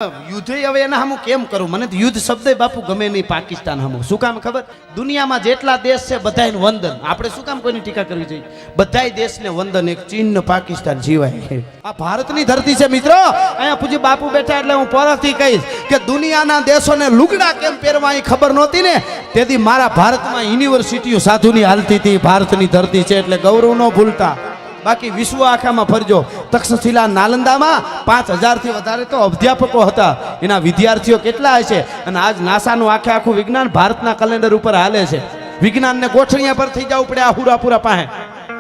યુદ્ધ હવે એના હમું કેમ કરું? મને યુદ્ધ શબ્દ બાપુ ગમે નહીં પાકિસ્તાન હમું. શું કામ ખબર? દુનિયામાં જેટલા દેશ છે બધાને વંદન. આપણે શું કામ કોઈની ટીકા કરવી જોઈએ? બધાય દેશને વંદન. એક ચીન ને પાકિસ્તાન જીવાય. આ ભારતની ધરતી છે મિત્રો. અહીંયા પૂજ્ય બાપુ બેઠા એટલે હું પરથી કહીશ કે દુનિયાના દેશોને લુગડા કેમ પહેરવા એ ખબર નહોતી ને, તેથી મારા ભારતમાં યુનિવર્સિટીઓ સાધુની હાલતી હતી. ભારતની ધરતી છે એટલે ગૌરવ ન ભૂલતા. બાકી વિશ્વ આખામાં ફરજો. તક્ષશિલા નાલંદામાં 5000 થી વધારે તો અધ્યાપકો હતા. એના વિદ્યાર્થીઓ કેટલા હશે? અને આજ નાસાનું આખું વિજ્ઞાન ભારતના કેલેન્ડર ઉપર હાલે છે. વિજ્ઞાનને ગોઠણિયા પર થઈ જવું પડે. આ હુરાપુરા પાસે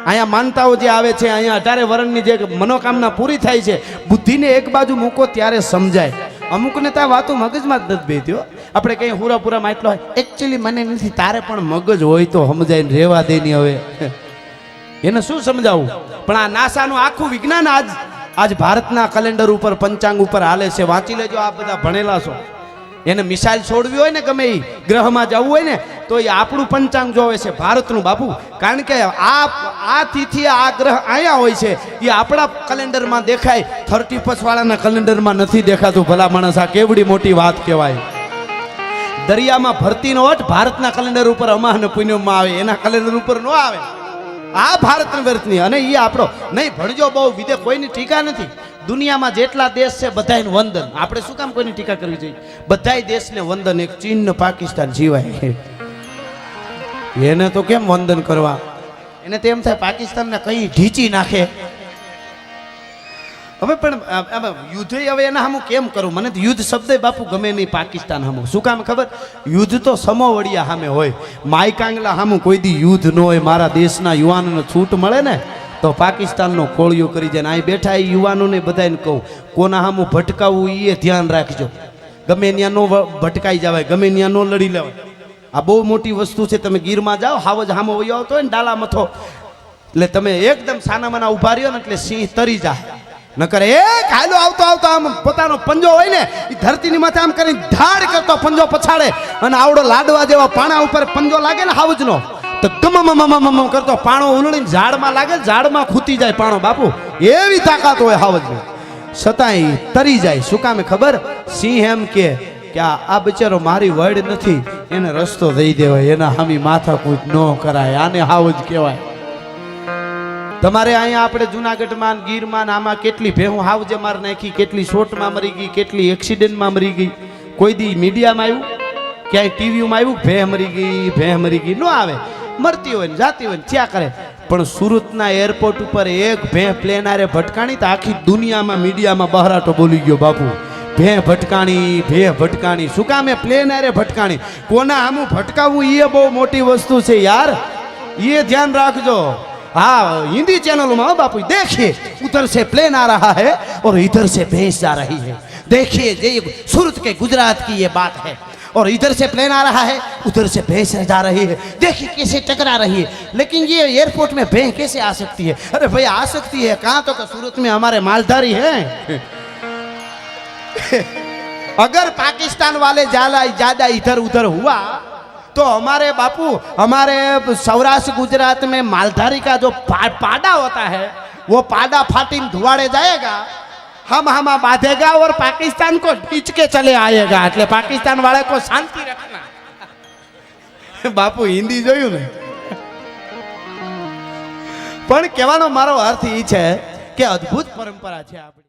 અહીંયા માનતાઓ જે આવે છે, અહીંયા 18 વર્ષની જે મનોકામના પૂરી થાય છે, બુદ્ધિને એક બાજુ મૂકો ત્યારે સમજાય. અમુકને ત્યાં વાતો મગજમાં જ નથી બેઠ્યો. આપણે કઈ હુરાપુરામાં એટલો હોય, એકચ્યુઅલી મને નથી, તારે પણ મગજ હોય તો સમજાય. રહેવા દેની હવે એને શું સમજાવું? પણ આ નાસાનું આખું વિજ્ઞાન આજ ભારતના કેલેન્ડર ઉપર પંચાંગ ઉપર હાલે છે. વાંચી લેજો. આ બધા ભણેલા છો. એને મિસાઇલ છોડવી હોય ને, ગમે એ ગ્રહમાં જવું હોય ને, તો એ આપણું પંચાંગ જોવે છે, ભારતનું બાપુ. કારણ કે આ તિથિ આ ગ્રહ અહીંયા હોય છે, એ આપણા કેલેન્ડરમાં દેખાય. 31 વાળાના કેલેન્ડરમાં નથી દેખાતું. ભલા માણસ, આ કેવડી મોટી વાત કહેવાય. દરિયામાં ભરતીનો વટ ભારતના કેલેન્ડર ઉપર અમાહને પુણ્યમાં આવે, એના કેલેન્ડર ઉપર ન આવે. આ ભારતની વર્તની. અને એ આપણો નહીં ભણજો બહુ વિદે કોઈની ટીકા નથી. દુનિયામાં જેટલા દેશ છે બધાને વંદન. આપણે શું કામ કોઈની ટીકા કરવી જોઈએ? બધાય દેશને વંદન. એક ચીન ને પાકિસ્તાન જીવાય. એને તો કેમ વંદન કરવા? એને તો એમ થાય પાકિસ્તાનને કઈ ઢીચી નાખે. હવે પણ યુદ્ધ હવે એના હમું કેમ કરું? મને તો યુદ્ધ શબ્દ બાપુ ગમે નહીં પાકિસ્તાન હમું. શું કામ ખબર? યુદ્ધ તો સમોવડિયા સામે હોય. માયકાંગલા સામું કોઈ દી યુદ્ધ ન હોય. મારા દેશના યુવાનોને છૂટ મળે ને તો પાકિસ્તાનનો કોળિયો કરી જાય. અહીં બેઠા એ યુવાનોને બધાને કહું, કોના સામું ભટકાવવું એ ધ્યાન રાખજો. ગમે ત્યાં નો ભટકાઈ જવાય, ગમે ત્યાં નો લડી લેવાય. આ બહુ મોટી વસ્તુ છે. તમે ગીરમાં જાઓ, હાવજ હામો વયો આવતો હોય ને ડાલા મથો, એટલે તમે એકદમ સાનામાના ઉભા રહ્યો ને એટલે સિંહ તરી જાય. નકર એક હાલો આવતો આમ પોતાનો પંજો હોય ને, એ ધરતીની માથે આમ કરીને ધાડ કરતો પંજો પછાડે. અને આવડો લાડવા જેવા પાણા ઉપર પંજો લાગે ને હાવજનો, તો ગમ કરતો પાણો ઉલળીને ઝાડમાં લાગે, ઝાડમાં ખૂતી જાય પાણો બાપુ. એવી તાકાત હોય હાવજની. છતાંય તરી જાય. શું કામે ખબર? સિંહ એમ કે આ બિચારો મારી વડ નથી, એને રસ્તો દઈ દેવાય, એના હામી માથાકૂટ ન કરાય. આને હાવજ કહેવાય. તમારે અહીંયા આપણે જુનાગઢમાં ગીરમાં આમાં કેટલી ભેહું હાવજે માર નાખી, કેટલી શોટમાં મરી ગઈ, કેટલી એક્સિડન્ટમાં મરી ગઈ. કોઈ દી મીડિયામાં આવ્યું, ક્યાંય ટીવીમાં આવ્યું ભેહ મરી ગઈ? ન આવે. મરતી હોય ને જાતી હોય ને ત્યાં કરે. પણ સુરતના એરપોર્ટ ઉપર એક ભેહ પ્લેન આરે ભટકાણી તો આખી દુનિયામાં મીડિયામાં બહરાટો બોલી ગયો બાપુ. ભેહ ભટકાણી. શું કામ? પ્લેન આરે ભટકાણી. કોના આમું ભટકાવવું એ બહુ મોટી વસ્તુ છે યાર. એ ધ્યાન રાખજો. हाँ, हिंदी चैनलों में बापू देखिए, उधर से प्लेन आ रहा है और इधर से भैंस जा रही है. देखिए ये सूरत के गुजरात की ये बात है. और इधर से प्लेन आ रहा है, उधर से भैंस जा रही है. देखिए कैसे टकरा रही है. लेकिन ये एयरपोर्ट में भैंस कैसे आ सकती है? अरे भाई आ सकती है. कहाँ तो सूरत में हमारे मालधारी हैं. अगर पाकिस्तान वाले ज्यादा इधर उधर हुआ तो हमारे बापू, हमारे सौराष्ट्र गुजरात में मालधारी का जो पाड़ा होता है, वो पाड़ा फाटी धुआड़े जाएगा, हम बांधेगा और पाकिस्तान को खींच के चले आएगा. એટલે પાકિસ્તાન વાળા को शांति रखना. બાપુ હિન્દી જોયું ને? પણ કહેવાનો મારો અર્થ એ છે કે અદ્ભુત પરંપરા છે આપણી.